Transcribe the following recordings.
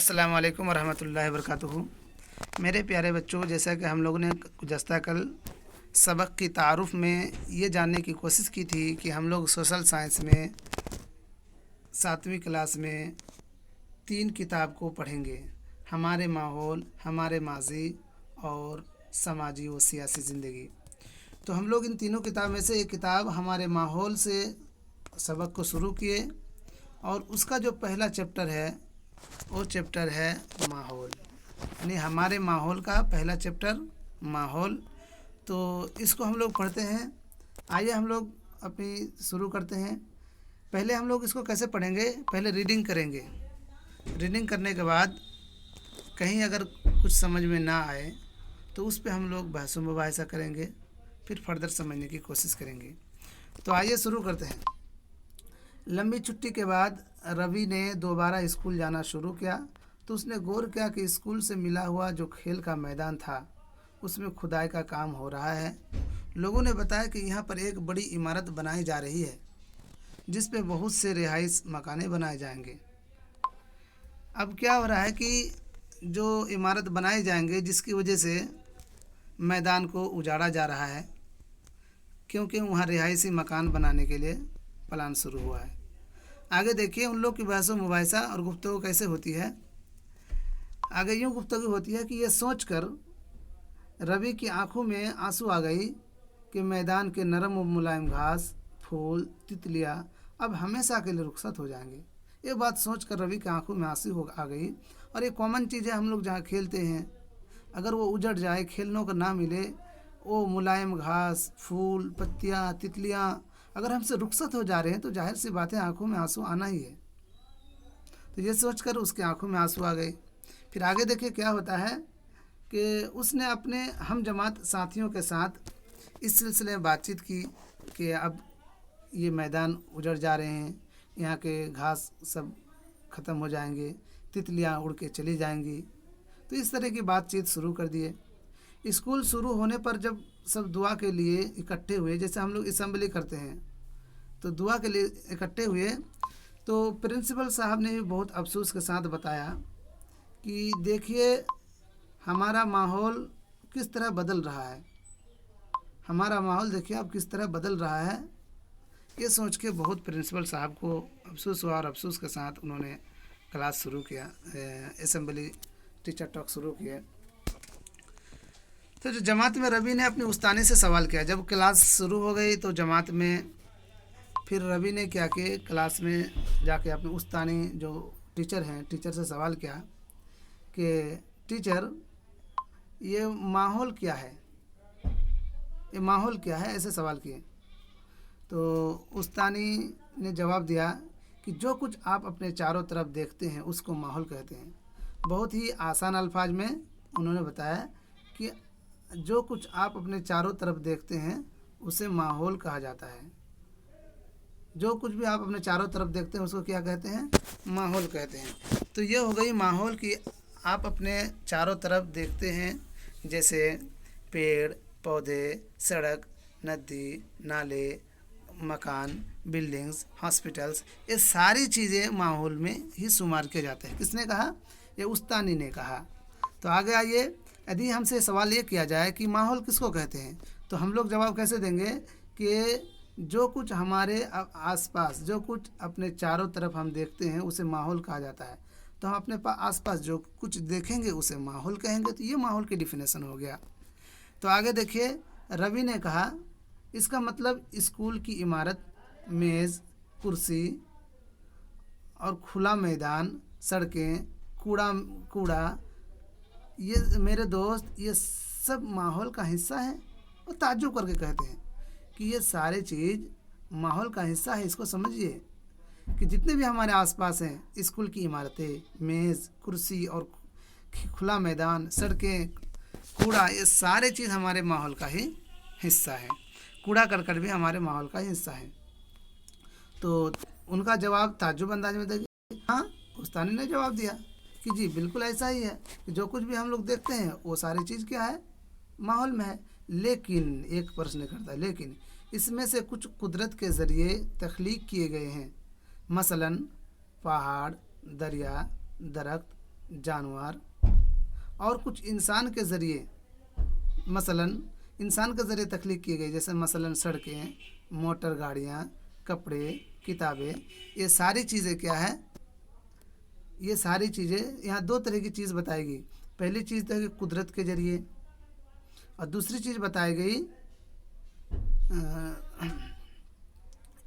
अस्सलाम वालेकुम वरहमतुल्लाहि वबरकातुहू। मेरे प्यारे बच्चों, जैसा कि हम लोगों ने गुज़श्ता कल सबक की तारुफ़ में ये जानने की कोशिश की थी कि हम लोग सोशल साइंस में 7वीं क्लास में 3 किताब को पढ़ेंगे। हमारे माहौल, हमारे माज़ी और समाजी व सियासी ज़िंदगी। तो हम लोग इन तीनों किताब में से एक किताब हमारे माहौल से सबक को शुरू किए और उसका जो पहला चैप्टर है वो चैप्टर है माहौल, यानी हमारे माहौल का पहला चैप्टर माहौल। तो इसको हम लोग पढ़ते हैं। आइए हम लोग अपनी शुरू करते हैं। पहले हम लोग इसको कैसे पढ़ेंगे, पहले रीडिंग करेंगे। रीडिंग करने के बाद कहीं अगर कुछ समझ में ना आए तो उस पे हम लोग बहस मुबाहिसा करेंगे, फिर फर्दर समझने की कोशिश करेंगे। तो आइए शुरू करते हैं। लंबी छुट्टी के बाद रवि ने दोबारा स्कूल जाना शुरू किया तो उसने गौर किया कि स्कूल से मिला हुआ जो खेल का मैदान था उसमें खुदाई का काम हो रहा है। लोगों ने बताया कि यहाँ पर एक बड़ी इमारत बनाई जा रही है जिस पे बहुत से रिहाइश मकाने बनाए जाएंगे। अब क्या हो रहा है कि जो इमारत बनाए जाएंगे जिसकी वजह से मैदान को उजाड़ा जा रहा है, क्योंकि वहाँ रिहायशी मकान बनाने के लिए प्लान शुरू हुआ है। आगे देखिए उन लोग की बहस मुबाहिसा और गुफ्तगू कैसे होती है। आगे यूँ गुफ्तगू होती है कि यह सोचकर रवि की आंखों में आंसू आ गई कि मैदान के नरम और मुलायम घास, फूल, तितलियाँ अब हमेशा के लिए रुखसत हो जाएंगे। ये बात सोचकर रवि की आंखों में आंसू आ गई। और ये कॉमन चीज़ है, हम लोग जहाँ खेलते हैं अगर वो उजड़ जाए, खेलने को ना मिले, वो मुलायम घास, फूल, पत्तियाँ, तितलियाँ अगर हमसे रुखसत हो जा रहे हैं तो जाहिर सी बात है आंखों में आंसू आना ही है। तो ये सोचकर उसके आंखों में आंसू आ गए। फिर आगे देखिए क्या होता है कि उसने अपने हम जमात साथियों के साथ इस सिलसिले में बातचीत की कि अब ये मैदान उजड़ जा रहे हैं, यहाँ के घास सब ख़त्म हो जाएंगे, तितलियाँ उड़ के चली जाएंगी। तो इस तरह की बातचीत शुरू कर दिए। स्कूल शुरू होने पर जब सब दुआ के लिए इकट्ठे हुए, जैसे हम लोग असेंबली करते हैं तो दुआ के लिए इकट्ठे हुए, तो प्रिंसिपल साहब ने भी बहुत अफसोस के साथ बताया कि देखिए हमारा माहौल किस तरह बदल रहा है, हमारा माहौल देखिए अब किस तरह बदल रहा है। ये सोच के बहुत प्रिंसिपल साहब को अफसोस हुआ और अफसोस के साथ उन्होंने क्लास शुरू किया, असेंबली टीचर टॉक शुरू किया। तो जो जमात में रवि ने अपनी उस्तानी से सवाल किया। जब क्लास शुरू हो गई तो जमात में फिर रवि ने क्या कि क्लास में जाके अपने उस्तानी जो टीचर हैं, टीचर से सवाल किया कि टीचर ये माहौल क्या है, ये माहौल क्या है, ऐसे सवाल किए। तो उस्तानी ने जवाब दिया कि जो कुछ आप अपने चारों तरफ देखते हैं उसको माहौल कहते हैं। बहुत ही आसान अल्फाज में उन्होंने बताया कि जो कुछ आप अपने चारों तरफ देखते हैं उसे माहौल कहा जाता है। जो कुछ भी आप अपने चारों तरफ देखते हैं उसको क्या कहते हैं, माहौल कहते हैं। तो ये हो गई माहौल की आप अपने चारों तरफ देखते हैं, जैसे पेड़ पौधे, सड़क, नदी नाले, मकान, बिल्डिंग्स, हॉस्पिटल्स, ये सारी चीज़ें माहौल में ही शुमार किए जाते हैं। किसने कहा, ये उस्तानी ने कहा। तो आगे आइए, यदि हमसे सवाल ये किया जाए कि माहौल किसको कहते हैं तो हम लोग जवाब कैसे देंगे कि जो कुछ हमारे आसपास, जो कुछ अपने चारों तरफ हम देखते हैं उसे माहौल कहा जाता है। तो हम अपने आसपास जो कुछ देखेंगे उसे माहौल कहेंगे। तो ये माहौल की डिफिनेशन हो गया। तो आगे देखिए, रवि ने कहा इसका मतलब स्कूल की इमारत, मेज़, कुर्सी और खुला मैदान, सड़कें, कूड़ा, ये मेरे दोस्त ये सब माहौल का हिस्सा है। और ताज्जुब करके कहते हैं कि ये सारे चीज़ माहौल का हिस्सा है। इसको समझिए कि जितने भी हमारे आसपास हैं, स्कूल की इमारतें, मेज़, कुर्सी और खुला मैदान, सड़कें, कूड़ा, ये सारे चीज़ हमारे माहौल का ही हिस्सा है। कूड़ा करकट भी हमारे माहौल का ही हिस्सा है। तो उनका जवाब ताज्जुब अंदाज में देखिए। हाँ, उस्तानी ने जवाब दिया कि जी बिल्कुल ऐसा ही है कि जो कुछ भी हम लोग देखते हैं वो सारी चीज़ क्या है, माहौल में है। लेकिन एक प्रश्न करता है, लेकिन इसमें से कुछ कुदरत के ज़रिए तख्लीक किए गए हैं, मसलन पहाड़, दरिया, दरख्त, जानवर और कुछ इंसान के ज़रिए, मसलन इंसान के ज़रिए तख्लीक की गई, जैसे मसलन सड़कें, मोटर गाड़ियाँ, कपड़े, किताबें, ये सारी चीज़ें क्या है, ये सारी चीज़ें यहाँ दो तरह की चीज़ बताएगी। पहली चीज़ तो है कि कुदरत के ज़रिए, और दूसरी चीज़ बताई गई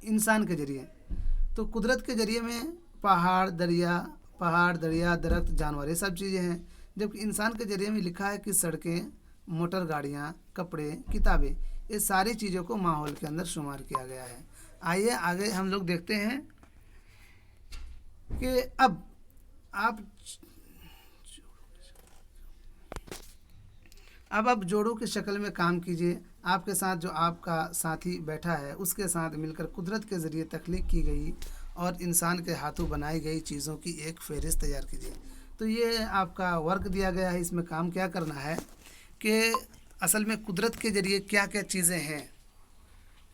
इंसान के ज़रिए। तो कुदरत के ज़रिए में पहाड़ दरिया दरख्त जानवर ये सब चीज़ें हैं, जबकि इंसान के ज़रिए में लिखा है कि सड़कें, मोटर गाड़ियाँ, कपड़े, किताबें, ये सारी चीज़ों को माहौल के अंदर शुमार किया गया है। आइए आगे हम लोग देखते हैं कि अब आप जोड़ों की शक्ल में काम कीजिए। आपके साथ जो आपका साथी बैठा है उसके साथ मिलकर कुदरत के ज़रिए तख्लीक की गई और इंसान के हाथों बनाई गई चीज़ों की एक फ़हरिस्त तैयार कीजिए। तो ये आपका वर्क दिया गया है, इसमें काम क्या करना है कि असल में कुदरत के ज़रिए क्या क्या चीज़ें हैं,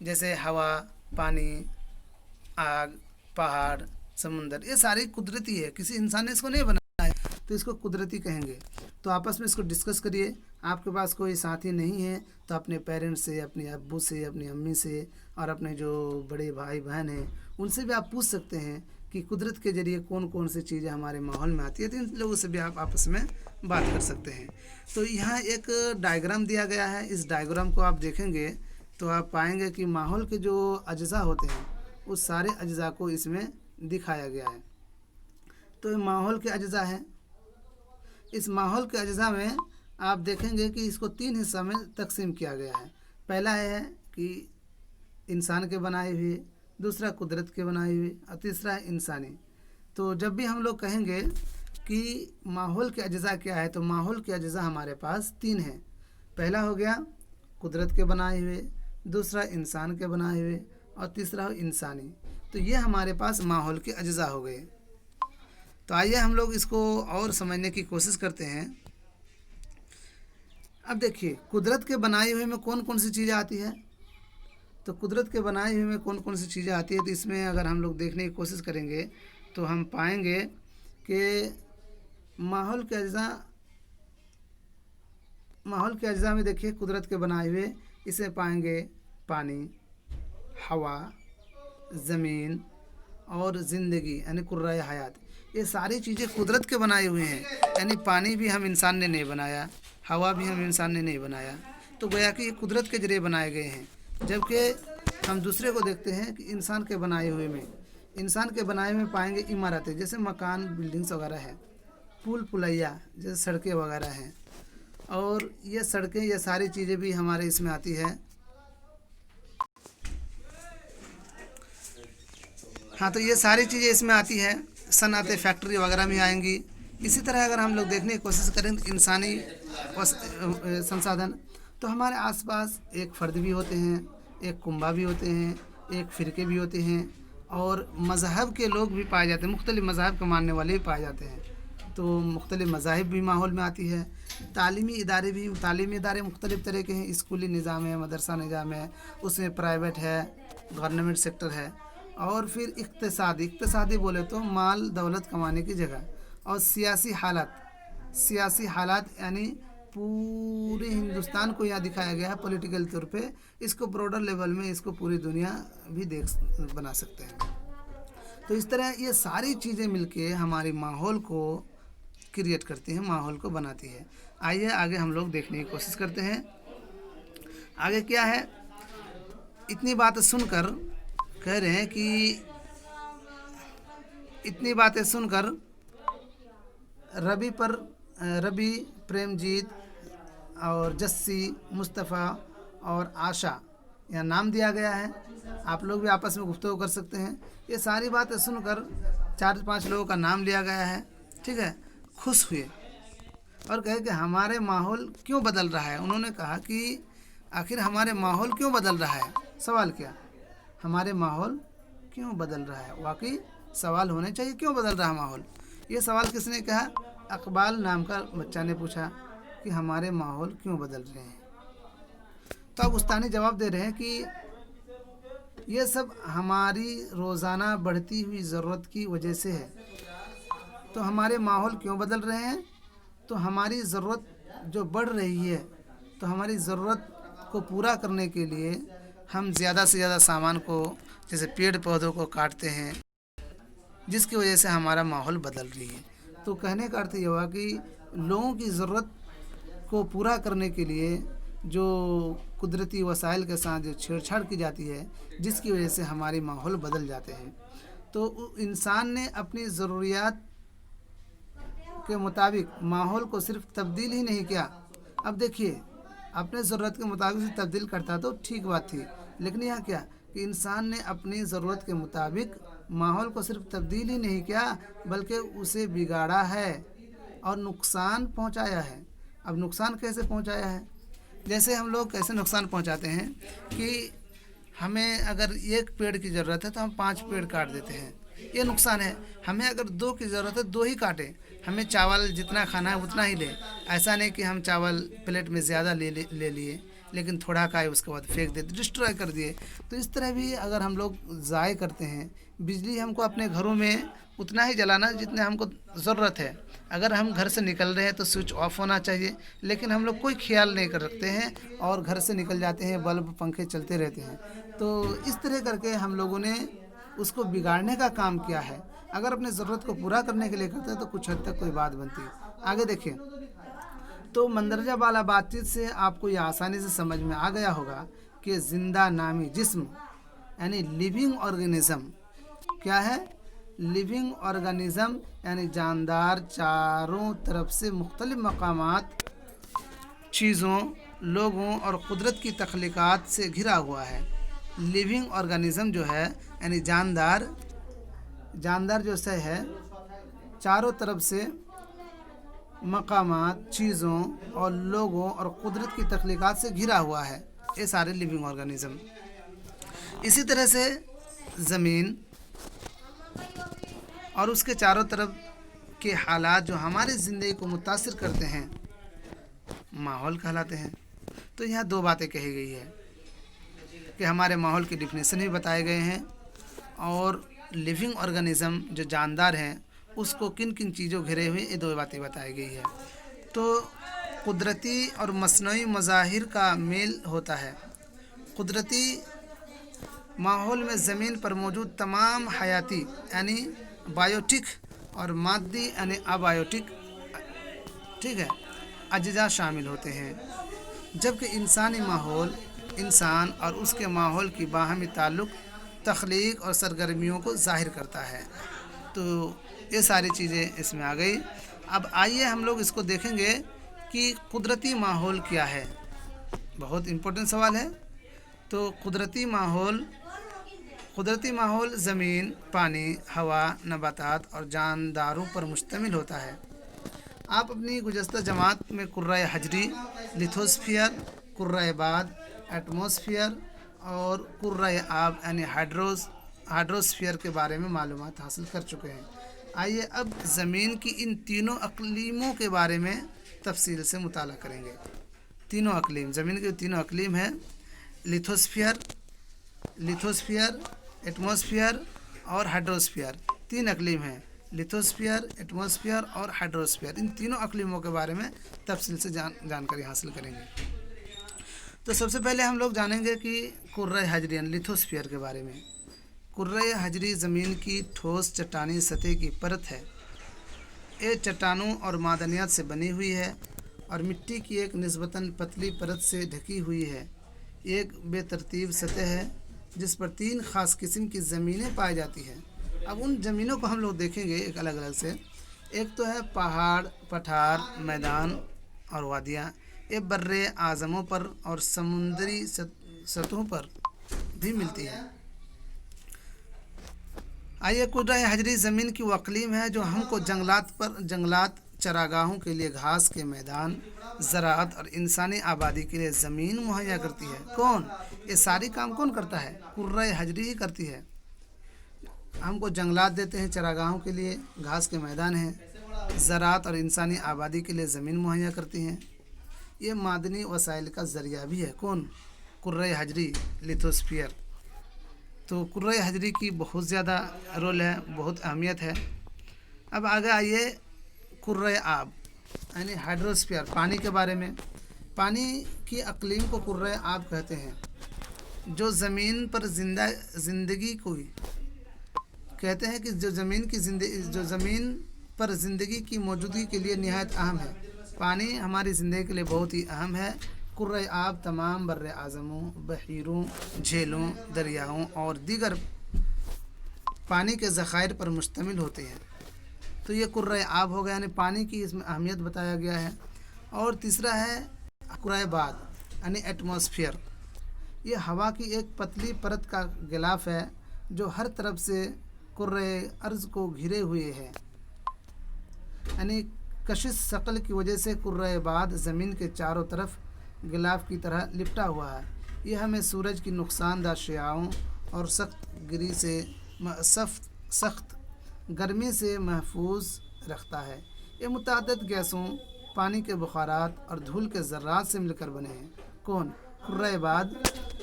जैसे हवा, पानी, आग, पहाड़, समुंदर, ये सारी कुदरती है, किसी इंसान ने इसको नहीं बनाया है, तो इसको कुदरती कहेंगे। तो आपस में इसको डिस्कस करिए। आपके पास कोई साथी नहीं है तो अपने पेरेंट्स से, अपने अब्बू से, अपनी अम्मी से और अपने जो बड़े भाई बहन हैं उनसे भी आप पूछ सकते हैं कि कुदरत के ज़रिए कौन कौन सी चीज़ें हमारे माहौल में आती है, तो इन लोगों से भी आप आपस में बात कर सकते हैं। तो यहाँ एक डायग्राम दिया गया है, इस डायग्राम को आप देखेंगे तो आप पाएंगे कि माहौल के जो अज्जा होते हैं उस सारे अज्जा को इसमें दिखाया गया है। तो ये माहौल के अज्जा हैं। इस माहौल के अज्जा में आप देखेंगे कि इसको 3 हिस्सा में तकसीम किया गया है। पहला है कि इंसान के बनाए हुए, दूसरा कुदरत के बनाए हुए और तीसरा है इंसानी। तो जब भी हम लोग कहेंगे कि माहौल के अज्जा क्या है, तो माहौल के अज्जा हमारे पास 3 हैं। पहला हो गया कुदरत के बनाए हुए, दूसरा इंसान के बनाए हुए और तीसरा हो इंसानी। तो ये हमारे पास माहौल के अज्जा हो गए। तो आइए हम लोग इसको और समझने की कोशिश करते हैं। अब देखिए कुदरत के बनाए हुए में कौन कौन सी चीज़ें आती है। तो कुदरत के बनाए हुए में कौन कौन सी चीज़ें आती है, तो इसमें अगर हम लोग देखने की कोशिश करेंगे तो हम पाएंगे कि माहौल के अज्जा में देखिए कुदरत के बनाए हुए इसे पाएंगे पानी, हवा, ज़मीन और ज़िंदगी यानी कुर्राए हयात। ये सारी चीज़ें कुदरत के बनाए हुए हैं, यानी पानी भी हम इंसान ने नहीं बनाया, हवा भी हम इंसान ने नहीं बनाया, तो गोया कि ये कुदरत के ज़रिए बनाए गए हैं। जबकि हम दूसरे को देखते हैं कि इंसान के बनाए हुए में पाएंगे इमारतें, जैसे मकान, बिल्डिंग्स वगैरह है, पुल पुलैया जैसे सड़कें वगैरह हैं, और ये सड़कें, ये सारी चीज़ें भी हमारे इसमें आती है। हाँ, तो ये सारी चीज़ें इसमें आती है, सनअतें, फैक्ट्री वगैरह में आएंगी। इसी तरह अगर हम लोग देखने की कोशिश करें तो इंसानी संसाधन, तो हमारे आसपास एक फ़र्द भी होते हैं, एक कुंबा भी होते हैं, एक फ़िरके भी होते हैं और मज़हब के लोग भी पाए जाते हैं, मुख्तलिफ़ मज़हब के मानने वाले भी पाए जाते हैं। तो मुख्तलिफ़ मज़ाहिब भी माहौल में आती है। तालीमी इदारे मुख्तलिफ़ तरह के हैं, स्कूली निज़ाम है, मदरसा निज़ाम है, उसमें प्राइवेट है, गवर्नमेंट सेक्टर है, और फिर इक़्तिसादी बोले तो माल दौलत कमाने की जगह, और सियासी हालात यानी पूरे हिंदुस्तान को यहाँ दिखाया गया है पॉलिटिकल तौर पे। इसको ब्रॉडर लेवल में इसको पूरी दुनिया भी बना सकते हैं। तो इस तरह ये सारी चीज़ें मिलके हमारे माहौल को क्रिएट करती हैं, माहौल को बनाती है। आइए आगे हम लोग देखने की कोशिश करते हैं। आगे क्या है, इतनी बातें सुनकर कह रहे हैं कि इतनी बातें सुनकर रवि, प्रेमजीत और जस्सी, मुस्तफ़ा और आशा यह नाम दिया गया है। आप लोग भी आपस में गुफ्तगू कर सकते हैं। ये सारी बातें सुनकर 4-5 लोगों का नाम लिया गया है, ठीक है। खुश हुए और कहे कि हमारे माहौल क्यों बदल रहा है। उन्होंने कहा कि आखिर हमारे माहौल क्यों बदल रहा है। सवाल किया, हमारे माहौल क्यों बदल रहा है। वाकई सवाल होने चाहिए, क्यों बदल रहा है माहौल। ये सवाल किसने कहा, अकबाल नाम का बच्चा ने पूछा कि हमारे माहौल क्यों बदल रहे हैं। तो अब उस्तानी जवाब दे रहे हैं कि ये सब हमारी रोज़ाना बढ़ती हुई ज़रूरत की वजह से है। तो हमारे माहौल क्यों बदल रहे हैं? तो हमारी ज़रूरत जो बढ़ रही है, तो हमारी ज़रूरत को पूरा करने के लिए हम ज़्यादा से ज़्यादा सामान को, जैसे पेड़ पौधों को काटते हैं, जिसकी वजह से हमारा माहौल बदल रही है। तो कहने का अर्थ ये हुआ कि लोगों की ज़रूरत को पूरा करने के लिए जो कुदरती वसाइल के साथ जो छेड़छाड़ की जाती है, जिसकी वजह से हमारे माहौल बदल जाते हैं। तो इंसान ने अपनी ज़रूरियात के मुताबिक माहौल को सिर्फ तब्दील ही नहीं किया। अब देखिए, अपने ज़रूरत के मुताबिक से तब्दील करता तो ठीक बात थी, लेकिन यहाँ क्या कि इंसान ने अपनी ज़रूरत के मुताबिक माहौल को सिर्फ तब्दील ही नहीं किया, बल्कि उसे बिगाड़ा है और नुकसान पहुँचाया है। अब नुकसान कैसे पहुँचाया है? जैसे हम लोग कैसे नुकसान पहुँचाते हैं कि हमें अगर एक पेड़ की ज़रूरत है तो हम 5 पेड़ काट देते हैं, ये नुकसान है। हमें अगर 2 की ज़रूरत है 2 ही काटें। हमें चावल जितना खाना है उतना ही लें। ऐसा नहीं कि हम चावल प्लेट में ज़्यादा ले लिए, लेकिन थोड़ा खाए उसके बाद फेंक देते, डिस्ट्रॉय कर दिए। तो इस तरह भी अगर हम लोग ज़ाय करते हैं, बिजली हमको अपने घरों में उतना ही जलाना जितने हमको ज़रूरत है। अगर हम घर से निकल रहे हैं तो स्विच ऑफ होना चाहिए, लेकिन हम लोग कोई ख्याल नहीं कर रखते हैं और घर से निकल जाते हैं, बल्ब पंखे चलते रहते हैं। तो इस तरह करके हम लोगों ने उसको बिगाड़ने का काम किया है। अगर अपने ज़रूरत को पूरा करने के लिए करते हैं तो कुछ हद तक कोई बात बनती है। आगे देखिए, तो मंदरजा वाला बातचीत से आपको ये आसानी से समझ में आ गया होगा कि ज़िंदा नामी जिस्म यानी लिविंग ऑर्गेनिज़म क्या है? लिविंग ऑर्गेनिज़म यानी जानदार, चारों तरफ से मुख्तलिफ मकामात, चीज़ों, लोगों और कुदरत की तख्लीक़ात से घिरा हुआ है। लिविंग ऑर्गेनिज़म जो है यानी जानदार जो से है, चारों तरफ से मकामात, चीज़ों और लोगों और कुदरत की तख्लीक़ात से घिरा हुआ है, ये सारे लिविंग ऑर्गेनिज़म। इसी तरह से ज़मीन और उसके चारों तरफ के हालात जो हमारी ज़िंदगी को मुतासिर करते हैं, माहौल कहलाते हैं। तो यहाँ 2 बातें कही गई है कि हमारे माहौल की डिफिनेशन भी बताए गए हैं और लिविंग ऑर्गेनिज़म जो जानदार हैं उसको किन किन चीज़ों घिरे हुए, ये 2 बातें बताई गई है। तो कुदरती और मसनवी मज़ाहिर का मेल होता है। कुदरती माहौल में ज़मीन पर मौजूद तमाम हयाती यानी बायोटिक और मादी यानी अबायोटिक, ठीक है, अज्जा शामिल होते हैं, जबकि इंसानी माहौल इंसान और उसके माहौल की बाहमी ताल्लुक़, तख्लीक और सरगर्मियों को ज़ाहिर करता है। तो ये सारी चीज़ें इसमें आ गई। अब आइए हम लोग इसको देखेंगे कि कुदरती माहौल क्या है। बहुत इम्पोर्टेंट सवाल है। तो कुदरती माहौल ज़मीन, पानी, हवा, नबातात और जानदारों पर मुश्तमिल होता है। आप अपनी गुज़श्ता जमात में कुर्रा हजरी, लिथोस्फियर, कुर्रा बाद, एटमॉस्फियर और कुर्रा आब यानी हाइड्रोस्फियर के बारे में मालूमात हासिल कर चुके हैं। आइए अब ज़मीन की इन तीनों अक़लीमों के बारे में तफसील से मुताला करेंगे। तीनों अक़लीम, ज़मीन के तीनों अक़लीम हैं, लिथोस्फियर, एटमॉस्फियर और हाइड्रोस्फियर। 3 अक़लीम हैं, लिथोस्फियर, एटमॉस्फियर और हाइड्रोस्फियर। इन तीनों अक़लीमों के बारे में तफसील से जानकारी हासिल करेंगे। तो सबसे पहले हम लोग जानेंगे कि कुर्रा हजरी यानी लिथोस्फियर के बारे में। कुर्रा हजरी ज़मीन की ठोस चट्टानी सतह की परत है। ये चट्टानों और मादनियात से बनी हुई है और मिट्टी की एक निस्बतन पतली परत से ढकी हुई है। एक बेतरतीब सतह है जिस पर 3 ख़ास किस्म की ज़मीनें पाई जाती हैं। अब उन ज़मीनों को हम लोग देखेंगे एक अलग अलग से। एक तो है पहाड़, पठार, मैदान और वादियाँ। ये बर्रे आज़मों पर और समुद्री सतहों पर भी मिलती है। आइए, कुर्रा हजरी ज़मीन की वो अक़लीम है जो हमको जंगलात, चरागाहों के लिए घास के मैदान, ज़राअत और इंसानी आबादी के लिए ज़मीन मुहैया करती है। कौन? ये सारी काम कौन करता है? कुर्रा हजरी ही करती है। हमको जंगलात देते हैं, चरागाहों के लिए घास के मैदान हैं, ज़राअत और इंसानी आबादी के लिए ज़मीन मुहैया करती हैं। ये मादनी वसाइल का ज़रिया भी है। कौन? कुर्रा हजरी, लिथोस्फियर। तो कुर्रा हजरी की बहुत ज़्यादा रोल है, बहुत अहमियत है। अब आगे आइए कुर्रे आब यानी हाइड्रोस्फीयर, पानी के बारे में। पानी की अकलीम को कुर्रे आब कहते हैं। जो ज़मीन पर ज़िंदगी को कहते हैं कि जो ज़मीन पर ज़िंदगी की मौजूदगी के लिए निहायत अहम है। पानी हमारी ज़िंदगी के लिए बहुत ही अहम है। कुर्रे आब तमाम बर्र आज़मों, बहीरों, झीलों, दरियाओं और दीगर पानी के ज़ख़ायर पर मुश्तमिल होते हैं। तो ये कुर्रे आब हो गया, यानी पानी की इसमें अहमियत बताया गया है। और तीसरा है कुर्रे बाद यानी एटमॉस्फेयर। ये हवा की एक पतली परत का गिलाफ है जो हर तरफ से कुर्रे अर्ज़ को घिरे हुए है। यानी कशिश शकल की वजह से कुर्रे बाद ज़मीन के चारों तरफ गिलाफ की तरह लिपटा हुआ है। यह हमें सूरज की नुकसानदा शुआओं और सख्त गर्मी से महफूज रखता है। ये मुतअद्दिद गैसों, पानी के बुखारात और धूल के ज़र्रात से मिलकर बने हैं। कौन? कुर्रे बाद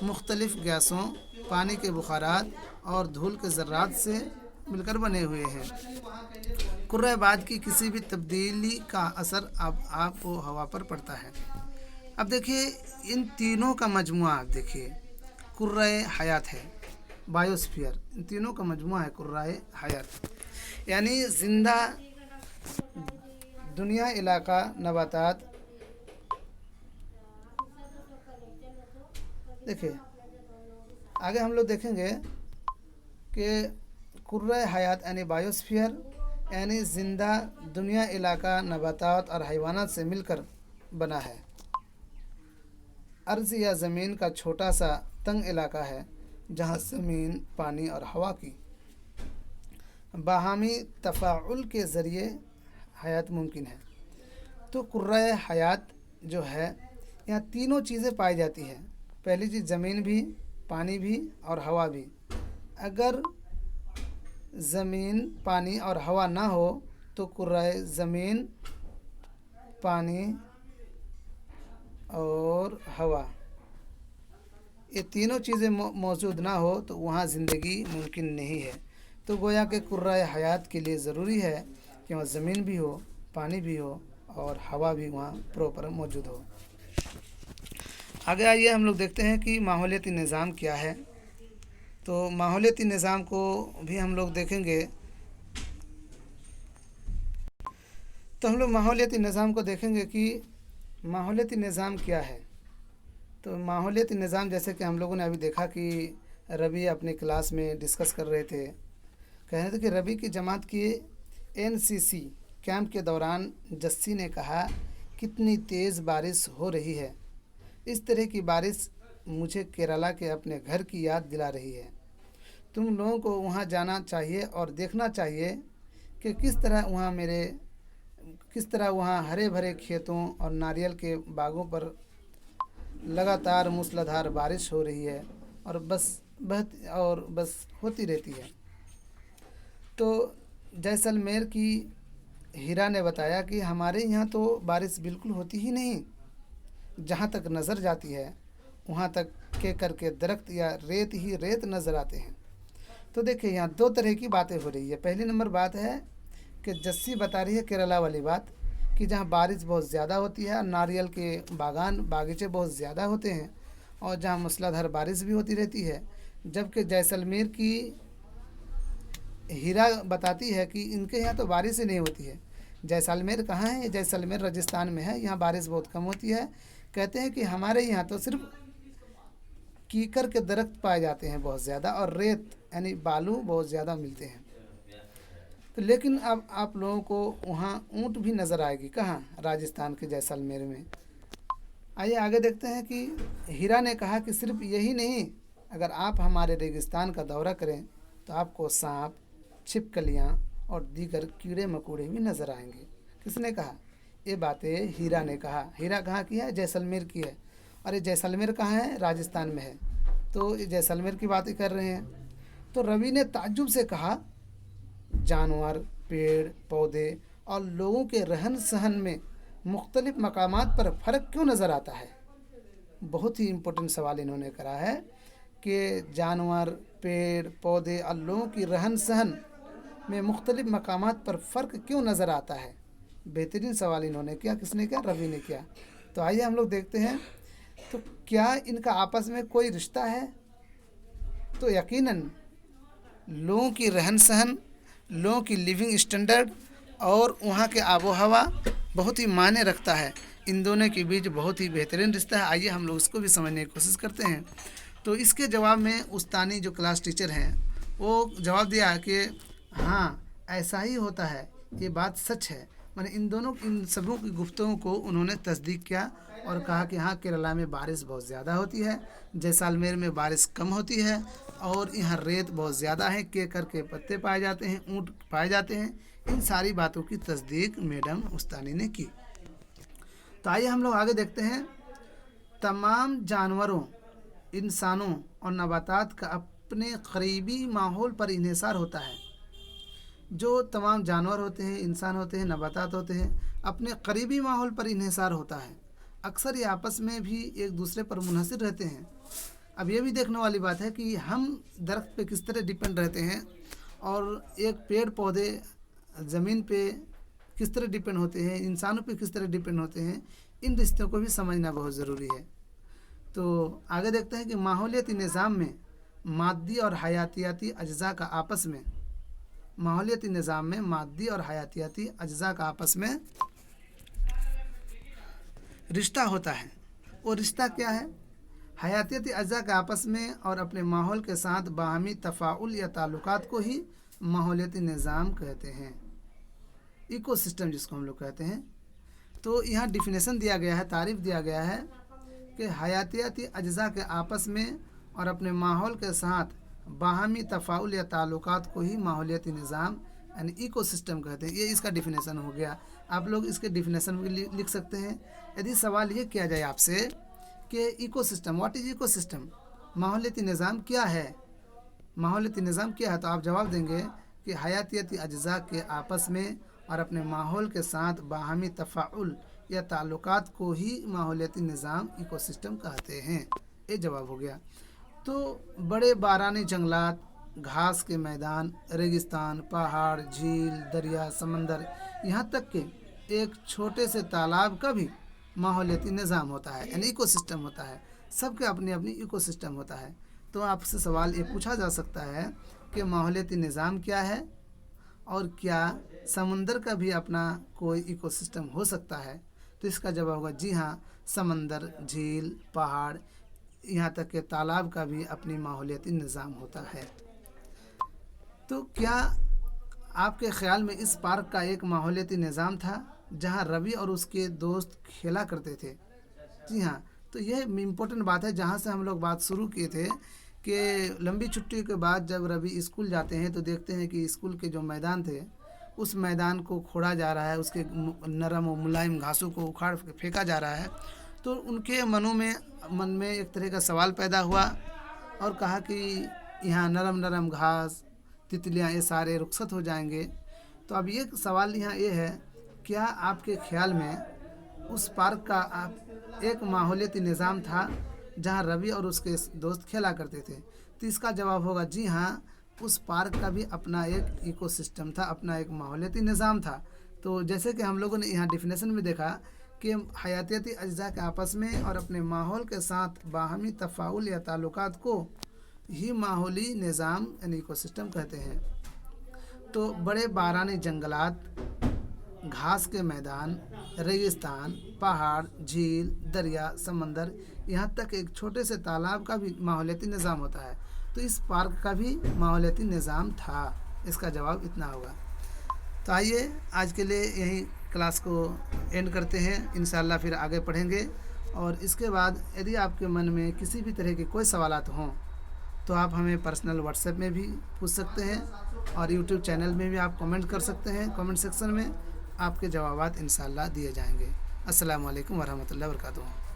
मुख्तलिफ़ गैसों, पानी के बुखारात और धूल के ज़र्रात से मिलकर बने हुए हैं। कुर्रे बाद की किसी भी तब्दीली का असर अब आपको हवा पर पड़ता है। अब देखिए इन तीनों का मजमुआ, आप देखिए कुर्रे हयात है, बायोस्फीयर, इन तीनों का मजमुआ है कुर्रे हयात, यानी ज़िंदा दुनिया, इलाका, नबातात। देखिए आगे हम लोग देखेंगे कि कुर्रे हयात यानी बायोस्फीयर यानी ज़िंदा दुनिया, इलाका, नबातात और हैवानात से मिलकर बना है। अर्ज़ या ज़मीन का छोटा सा तंग इलाका है जहाँ ज़मीन, पानी और हवा की बाहमी तफ़ाउल के ज़रिए हयात मुमकिन है। तो कुर्रे हयात जो है, यहाँ तीनों चीज़ें पाई जाती हैं। पहली चीज़ ज़मीन भी, पानी भी और हवा भी। अगर ज़मीन, पानी और हवा ना हो तो कुर्रे ज़मीन, पानी और हवा, ये तीनों चीज़ें मौजूद ना हो तो वहाँ ज़िंदगी मुमकिन नहीं है। तो गोया के कुर्रे हयात के लिए ज़रूरी है कि वहाँ ज़मीन भी हो, पानी भी हो और हवा भी वहाँ प्रॉपर मौजूद हो। आगे आइए हम लोग देखते हैं कि माहौलियाती निज़ाम क्या है। तो माहौलियाती निज़ाम को भी हम लोग देखेंगे। तो हम लोग माहौलियाती निज़ाम को देखेंगे कि माहौलियाती निज़ाम क्या है। तो माहौलियाती निज़ाम, जैसे कि हम लोगों ने अभी देखा कि रवि अपनी क्लास में डिस्कस कर रहे थे, कह रहे थे कि रवि की जमात की एनसीसी कैंप के दौरान जस्सी ने कहा, कितनी तेज़ बारिश हो रही है। इस तरह की बारिश मुझे केरला के अपने घर की याद दिला रही है। तुम लोगों को वहाँ जाना चाहिए और देखना चाहिए कि किस तरह वहाँ हरे भरे खेतों और नारियल के बागों पर लगातार मूसलाधार बारिश हो रही है और बस होती रहती है। तो जैसलमेर की हीरा ने बताया कि हमारे यहाँ तो बारिश बिल्कुल होती ही नहीं। जहाँ तक नज़र जाती है वहाँ तक केकर के दरख्त या रेत ही रेत नज़र आते हैं। तो देखिए यहाँ दो तरह की बातें हो रही है। पहली नंबर बात है कि जस्सी बता रही है केरला वाली बात कि जहाँ बारिश बहुत ज़्यादा होती है, नारियल के बागीचे बहुत ज़्यादा होते हैं और जहाँ मूसलाधार बारिश भी होती रहती है। जबकि जैसलमेर की हीरा बताती है कि इनके यहाँ तो बारिश ही नहीं होती है। जैसलमेर कहाँ है? जैसलमेर राजस्थान में है, यहाँ बारिश बहुत कम होती है। कहते हैं कि हमारे यहाँ तो सिर्फ कीकर के दरख्त पाए जाते हैं बहुत ज़्यादा और रेत यानी बालू बहुत ज़्यादा मिलते हैं। तो लेकिन अब आप लोगों को वहाँ ऊँट भी नज़र आएगी। कहाँ? राजस्थान के जैसलमेर में। आइए आगे देखते हैं कि हीरा ने कहा कि सिर्फ यही नहीं, अगर आप हमारे रेगिस्तान का दौरा करें तो आपको सांप, छिपकलियाँ और दीगर कीड़े मकोड़े भी नज़र आएंगे। किसने कहा? ये बातें हीरा ने कहा। हीरा कहाँ की है? जैसलमेर की है। और ये जैसलमेर कहाँ है? राजस्थान में है। तो ये जैसलमेर की बातें कर रहे हैं। तो रवि ने ताज्जुब से कहा, जानवर, पेड़ पौधे और लोगों के रहन सहन में मुख्तलिफ मकामात पर फ़र्क क्यों नज़र आता है? बहुत ही इम्पोर्टेंट सवाल इन्होंने करा है कि जानवर, पेड़ पौधे और लोगों की रहन सहन में मुख्तलिफ मकामात पर फ़र्क क्यों नज़र आता है? बेहतरीन सवाल इन्होंने किया, किसने किया? रवि ने किया। तो आइए हम लोग देखते हैं, तो क्या इनका आपस में कोई रिश्ता है? तो यकीनन लोगों की रहन सहन, लोगों की लिविंग स्टैंडर्ड और वहाँ के आबो हवा बहुत ही मायने रखता है। इन दोनों के बीच बहुत ही बेहतरीन रिश्ता है। आइए हम लोग इसको भी समझने की कोशिश करते हैं। तो इसके जवाब में उस्तानी जो क्लास टीचर हैं वो जवाब दिया कि हाँ ऐसा ही होता है, ये बात सच है। मैंने इन सबों की गुफ्तगू को उन्होंने तस्दीक किया और कहा कि हाँ केरला में बारिश बहुत ज़्यादा होती है, जैसलमेर में बारिश कम होती है और यहाँ रेत बहुत ज़्यादा है, केकर के पत्ते पाए जाते हैं, ऊँट पाए जाते हैं। इन सारी बातों की तस्दीक मैडम उस्तानी ने की। तो आइए हम लोग आगे देखते हैं। तमाम जानवरों, इंसानों और नबातात का अपने करीबी माहौल पर इन्हिसार होता है। जो तमाम जानवर होते हैं, इंसान होते हैं, नबातात होते हैं, अपने करीबी माहौल पर इन्हिसार होता है। अक्सर ये आपस में भी एक दूसरे पर मुनहसिर रहते हैं। अब ये भी देखने वाली बात है कि हम दरख्त पे किस तरह डिपेंड रहते हैं और एक पेड़ पौधे ज़मीन पे किस तरह डिपेंड होते हैं, इंसानों पे किस तरह डिपेंड होते हैं। इन रिश्तों को भी समझना बहुत ज़रूरी है। तो आगे देखते हैं कि माहौलियाती निज़ाम में मादी और हयातियाती अज्जा का आपस में माहौलियाती निज़ाम में मादी और हयातियाती अज्जा का आपस में रिश्ता होता है। वो रिश्ता क्या है? हयातियाती अज्जा के आपस में और अपने माहौल के साथ बाहमी तफ़ाउल या ताल्लुकात को ही माहौलियाती निज़ाम कहते हैं, इकोसिस्टम जिसको हम लोग कहते हैं। तो यहाँ डिफिनेशन दिया गया है, तारीफ़ दिया गया है कि हयातियाती अज्जा के आपस में और अपने माहौल के साथ बाहमी तफ़ाउल या ताल्लुकात को ही माहौलियाती निज़ाम यानी इकोसिस्टम कहते हैं। ये इसका डिफिनेशन हो गया। आप लोग इसके डिफिनेशन भी लिख सकते हैं। यदि सवाल ये किया जाए आपसे कि इकोसिस्टम, व्हाट इज़ इकोसिस्टम, माहौलियाती निज़ाम क्या है, माहौलियाती निज़ाम क्या है, तो आप जवाब देंगे कि हयातियाती अज्जा के आपस में और अपने माहौल के साथ बाहमी तफ़ाउल या ताल्लुकात को ही माहौलियाती निज़ाम इकोसिस्टम कहते हैं। ये जवाब हो गया। तो बड़े बारानी जंगलात, घास के मैदान, रेगिस्तान, पहाड़, झील, दरिया, समंदर, यहाँ तक कि एक छोटे से तालाब का भी माहौलियाती निज़ाम होता है, यानी इकोसिस्टम होता है। सबके अपनी अपनी इकोसिस्टम होता है। तो आपसे सवाल ये पूछा जा सकता है कि माहौलियाती निज़ाम क्या है और क्या समंदर का भी अपना कोई इकोसिस्टम हो सकता है? तो इसका जवाब होगा जी हाँ, समंदर, झील, पहाड़, यहाँ तक के तालाब का भी अपनी माहौलियाती निज़ाम होता है। तो क्या आपके ख़्याल में इस पार्क का एक माहौलियाती निज़ाम था जहाँ रवि और उसके दोस्त खेला करते थे? जी हाँ, तो यह इम्पोर्टेंट बात है जहाँ से हम लोग बात शुरू किए थे कि लंबी छुट्टी के बाद जब रवि स्कूल जाते हैं तो देखते हैं कि स्कूल के जो मैदान थे उस मैदान को खोड़ा जा रहा है, उसके नरम और मुलायम घासों को उखाड़ फेंका जा रहा है। तो उनके मन में एक तरह का सवाल पैदा हुआ और कहा कि यहाँ नरम नरम घास, तितलियाँ, ये सारे रुखसत हो जाएंगे। तो अब ये सवाल यहाँ ये है, क्या आपके ख्याल में उस पार्क का एक माहौलियाती निज़ाम था जहाँ रवि और उसके दोस्त खेला करते थे? तो इसका जवाब होगा जी हाँ, उस पार्क का भी अपना एक इकोसिस्टम था, अपना एक माहौलियाती निज़ाम था। तो जैसे कि हम लोगों ने यहाँ डिफिनेशन में देखा कि हयातियाती अज्जा के आपस में और अपने माहौल के साथ बाहमी तफ़ाउल या ताल्लुकात को ही माहौली निज़ाम यानी इकोसिस्टम कहते हैं। तो बड़े बारानी जंगलात, घास के मैदान, रेगिस्तान, पहाड़, झील, दरिया, समंदर, यहाँ तक एक छोटे से तालाब का भी माहौलियाती निज़ाम होता है। तो इस पार्क का भी माहौलियाती निज़ाम था। इसका जवाब इतना होगा। तो आइए आज के लिए यहीं क्लास को एंड करते हैं। इंशाल्लाह फिर आगे पढ़ेंगे। और इसके बाद यदि आपके मन में किसी भी तरह के कोई सवालात हों तो आप हमें पर्सनल व्हाट्सएप में भी पूछ सकते हैं और यूट्यूब चैनल में भी आप कमेंट कर सकते हैं। कमेंट सेक्शन में आपके जवाबात इंशाल्लाह दिए जाएंगे। अस्सलामु अलैकुम वरहमतुल्लाहि वबरकातुहू।